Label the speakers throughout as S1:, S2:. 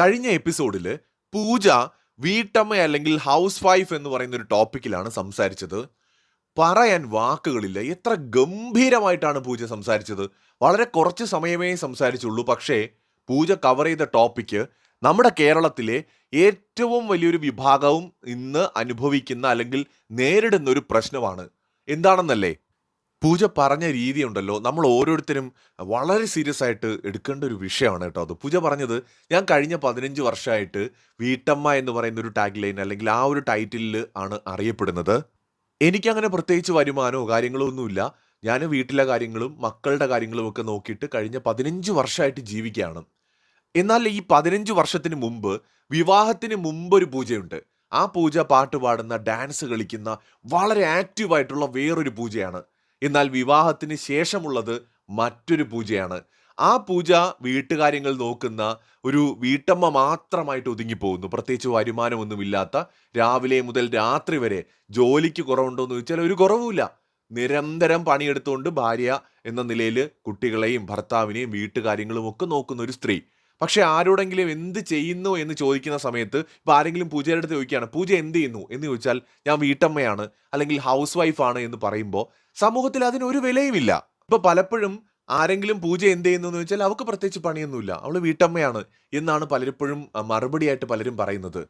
S1: കഴിഞ്ഞ എപ്പിസോഡിൽ പൂജ വീട്ടമ്മ അല്ലെങ്കിൽ ഹൗസ് വൈഫ് എന്ന് പറയുന്ന ഒരു ടോപ്പിക്കിലാണ് സംസാരിച്ചത്. പറയാൻ വാക്കുകളില്ല. എത്ര ഗംഭീരമായിട്ടാണ് പൂജ സംസാരിച്ചത്. വളരെ കുറച്ച് സമയമേ സംസാരിച്ചുള്ളൂ. പക്ഷേ പൂജ കവർ ചെയ്ത ടോപ്പിക്ക് നമ്മുടെ കേരളത്തിലെ ഏറ്റവും വലിയൊരു വിഭാഗവും ഇന്ന് അനുഭവിക്കുന്ന അല്ലെങ്കിൽ നേരിടുന്ന ഒരു പ്രശ്നമാണ്. എന്താണെന്നല്ലേ? പൂജ പറഞ്ഞ രീതിയുണ്ടല്ലോ, നമ്മൾ ഓരോരുത്തരും വളരെ സീരിയസ് ആയിട്ട് എടുക്കേണ്ട ഒരു വിഷയമാണ് കേട്ടോ അത്. പൂജ പറഞ്ഞത്, ഞാൻ കഴിഞ്ഞ 15 വർഷമായിട്ട് വീട്ടമ്മ എന്ന് പറയുന്ന ഒരു ടാഗ് ലൈൻ അല്ലെങ്കിൽ ആ ഒരു ടൈറ്റിലിൽ ആണ് അറിയപ്പെടുന്നത്. എനിക്കങ്ങനെ പ്രത്യേകിച്ച് വരുമാനമോ കാര്യങ്ങളോ ഒന്നുമില്ല. ഞാൻ വീട്ടിലെ കാര്യങ്ങളും മക്കളുടെ കാര്യങ്ങളും ഒക്കെ നോക്കിയിട്ട് കഴിഞ്ഞ 15 വർഷമായിട്ട് ജീവിക്കുകയാണ്. എന്നാൽ ഈ 15 വർഷത്തിന് മുമ്പ്, വിവാഹത്തിന് മുമ്പ് ഒരു പൂജയുണ്ട്. ആ പൂജ പാട്ട് പാടുന്ന, ഡാൻസ് കളിക്കുന്ന, വളരെ ആക്റ്റീവായിട്ടുള്ള വേറൊരു പൂജയാണ്. എന്നാൽ വിവാഹത്തിന് ശേഷമുള്ളത് മറ്റൊരു പൂജയാണ്. ആ പൂജ വീട്ടുകാര്യങ്ങൾ നോക്കുന്ന ഒരു വീട്ടമ്മ മാത്രമായിട്ട് ഒതുങ്ങിപ്പോകുന്നു. പ്രത്യേകിച്ച് വരുമാനമൊന്നുമില്ലാത്ത, രാവിലെ മുതൽ രാത്രി വരെ ജോലിക്ക് കുറവുണ്ടോയെന്ന് ചോദിച്ചാൽ ഒരു കുറവുമില്ല. നിരന്തരം പണിയെടുത്തുകൊണ്ട് ഭാര്യ എന്ന നിലയിൽ കുട്ടികളെയും ഭർത്താവിനെയും വീട്ടുകാര്യങ്ങളും ഒക്കെ നോക്കുന്ന ഒരു സ്ത്രീ. പക്ഷെ ആരോടെങ്കിലും എന്ത് ചെയ്യുന്നു എന്ന് ചോദിക്കുന്ന സമയത്ത്, ഇപ്പോൾ ആരെങ്കിലും പൂജയുടെ അടുത്ത് ചോദിക്കുകയാണ്, പൂജ എന്ത് ചെയ്യുന്നു എന്ന് ചോദിച്ചാൽ, ഞാൻ വീട്ടമ്മയാണ് അല്ലെങ്കിൽ ഹൗസ് വൈഫാണ് എന്ന് പറയുമ്പോൾ സമൂഹത്തിൽ അതിനൊരു വിലയുമില്ല. ഇപ്പോൾ പലപ്പോഴും ആരെങ്കിലും പൂജ എന്ത് ചെയ്യുന്നു എന്ന് ചോദിച്ചാൽ, അവൾക്ക് പ്രത്യേകിച്ച് പണിയൊന്നുമില്ല, അവൾ വീട്ടമ്മയാണ് എന്നാണ് പലപ്പോഴും മറുപടിയായിട്ട് പലരും പറയുന്നത്.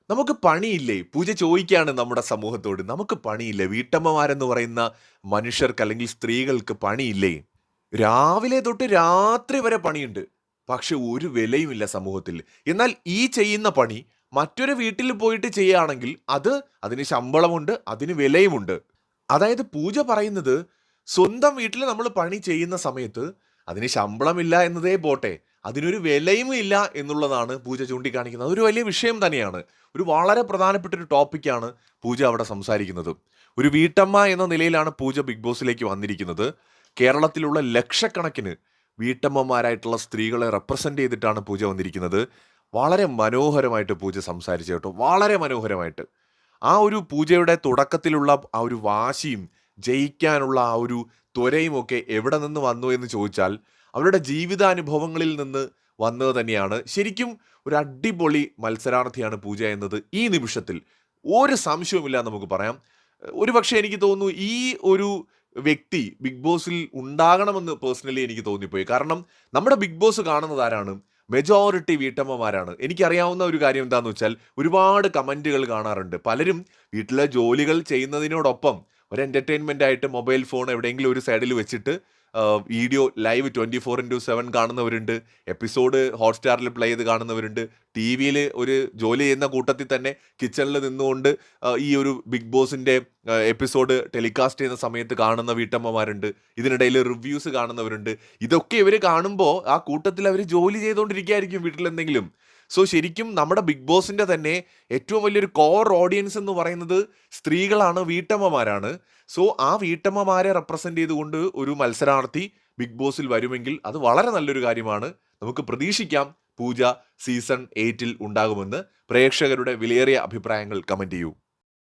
S1: നമുക്ക് പണിയില്ലേ? പൂജ ചോദിക്കുകയാണ് നമ്മുടെ സമൂഹത്തോട്, നമുക്ക് പണിയില്ലേ? വീട്ടമ്മമാരെന്ന് പറയുന്ന മനുഷ്യർക്ക് അല്ലെങ്കിൽ സ്ത്രീകൾക്ക് പണിയില്ലേ? രാവിലെ തൊട്ട് രാത്രി വരെ പണിയുണ്ട്. പക്ഷെ ഒരു വിലയുമില്ല സമൂഹത്തിൽ. എന്നാൽ ഈ ചെയ്യുന്ന പണി മറ്റൊരു വീട്ടിൽ പോയിട്ട് ചെയ്യുകയാണെങ്കിൽ അതിന് ശമ്പളമുണ്ട്, അതിന് വിലയുമുണ്ട്. അതായത് പൂജ പറയുന്നത്, സ്വന്തം വീട്ടിൽ നമ്മൾ പണി ചെയ്യുന്ന സമയത്ത് അതിന് ശമ്പളമില്ല എന്നതേ പോട്ടെ, അതിനൊരു വിലയും ഇല്ല എന്നുള്ളതാണ് പൂജ ചൂണ്ടിക്കാണിക്കുന്നത്. അതൊരു വലിയ വിഷയം തന്നെയാണ്. ഒരു വളരെ പ്രധാനപ്പെട്ട ഒരു ടോപ്പിക്കാണ് പൂജ അവിടെ സംസാരിക്കുന്നത്. ഒരു വീട്ടമ്മ എന്ന നിലയിലാണ് പൂജ ബിഗ് ബോസിലേക്ക് വന്നിരിക്കുന്നത്. കേരളത്തിലുള്ള ലക്ഷക്കണക്കിന് വീട്ടമ്മമാരായിട്ടുള്ള സ്ത്രീകളെ റെപ്രസെൻ്റ് ചെയ്തിട്ടാണ് പൂജ വന്നിരിക്കുന്നത്. വളരെ മനോഹരമായിട്ട് പൂജ സംസാരിച്ചു കേട്ടോ, വളരെ മനോഹരമായിട്ട്. ആ ഒരു പൂജയുടെ തുടക്കത്തിലുള്ള ആ ഒരു വാശിയും ജയിക്കാനുള്ള ആ ഒരു ത്വരയും ഒക്കെ എവിടെ നിന്ന് വന്നു എന്ന് ചോദിച്ചാൽ, അവരുടെ ജീവിതാനുഭവങ്ങളിൽ നിന്ന് വന്നത് തന്നെയാണ്. ശരിക്കും ഒരു അടിപൊളി മത്സരാർത്ഥിയാണ് പൂജ എന്നത് ഈ നിമിഷത്തിൽ ഒരു സംശയവുമില്ല നമുക്ക് പറയാം. ഒരുപക്ഷെ എനിക്ക് തോന്നുന്നു ഈ ഒരു വ്യക്തി ബിഗ് ബോസിൽ ഉണ്ടാകണമെന്ന് പേഴ്സണലി എനിക്ക് തോന്നിപ്പോയി. കാരണം നമ്മുടെ ബിഗ് ബോസ് കാണുന്നത് ആരാണ്? മെജോറിറ്റി വീട്ടമ്മമാരാണ്. എനിക്കറിയാവുന്ന ഒരു കാര്യം എന്താണെന്ന് വെച്ചാൽ, ഒരുപാട് കമൻറ്റുകൾ കാണാറുണ്ട്. പലരും വീട്ടിലെ ജോലികൾ ചെയ്യുന്നതിനോടൊപ്പം ഒരു എൻ്റർടൈൻമെൻ്റ് ആയിട്ട് മൊബൈൽ ഫോൺ എവിടെയെങ്കിലും ഒരു സൈഡിൽ വെച്ചിട്ട് വീഡിയോ ലൈവ് 24/7 കാണുന്നവരുണ്ട്. എപ്പിസോഡ് ഹോട്ട്സ്റ്റാറിൽ പ്ലേ ചെയ്ത് കാണുന്നവരുണ്ട്. ടി വിയിൽ ഒരു ജോലി ചെയ്യുന്ന കൂട്ടത്തിൽ തന്നെ കിച്ചണിൽ നിന്നുകൊണ്ട് ഈ ഒരു ബിഗ് ബോസിൻ്റെ എപ്പിസോഡ് ടെലികാസ്റ്റ് ചെയ്യുന്ന സമയത്ത് കാണുന്ന വീട്ടമ്മമാരുണ്ട്. ഇതിനിടയിൽ റിവ്യൂസ് കാണുന്നവരുണ്ട്. ഇതൊക്കെ ഇവർ കാണുമ്പോൾ ആ കൂട്ടത്തിൽ അവർ ജോലി ചെയ്തുകൊണ്ടിരിക്കുകയായിരിക്കും വീട്ടിലെന്തെങ്കിലും. സോ ശരിക്കും നമ്മുടെ ബിഗ് ബോസിൻ്റെ തന്നെ ഏറ്റവും വലിയൊരു കോർ ഓഡിയൻസ് എന്ന് പറയുന്നത് സ്ത്രീകളാണ്, വീട്ടമ്മമാരാണ്. സോ ആ വീട്ടമ്മമാരെ റെപ്രസെൻ്റ് ചെയ്തുകൊണ്ട് ഒരു മത്സരാർത്ഥി ബിഗ് ബോസിൽ വരുമെങ്കിൽ അത് വളരെ നല്ലൊരു കാര്യമാണ്. നമുക്ക് പ്രതീക്ഷിക്കാം പൂജ സീസൺ 8 ഉണ്ടാകുമെന്ന്. പ്രേക്ഷകരുടെ വിലയേറിയ അഭിപ്രായങ്ങൾ കമൻറ്റ് ചെയ്യൂ.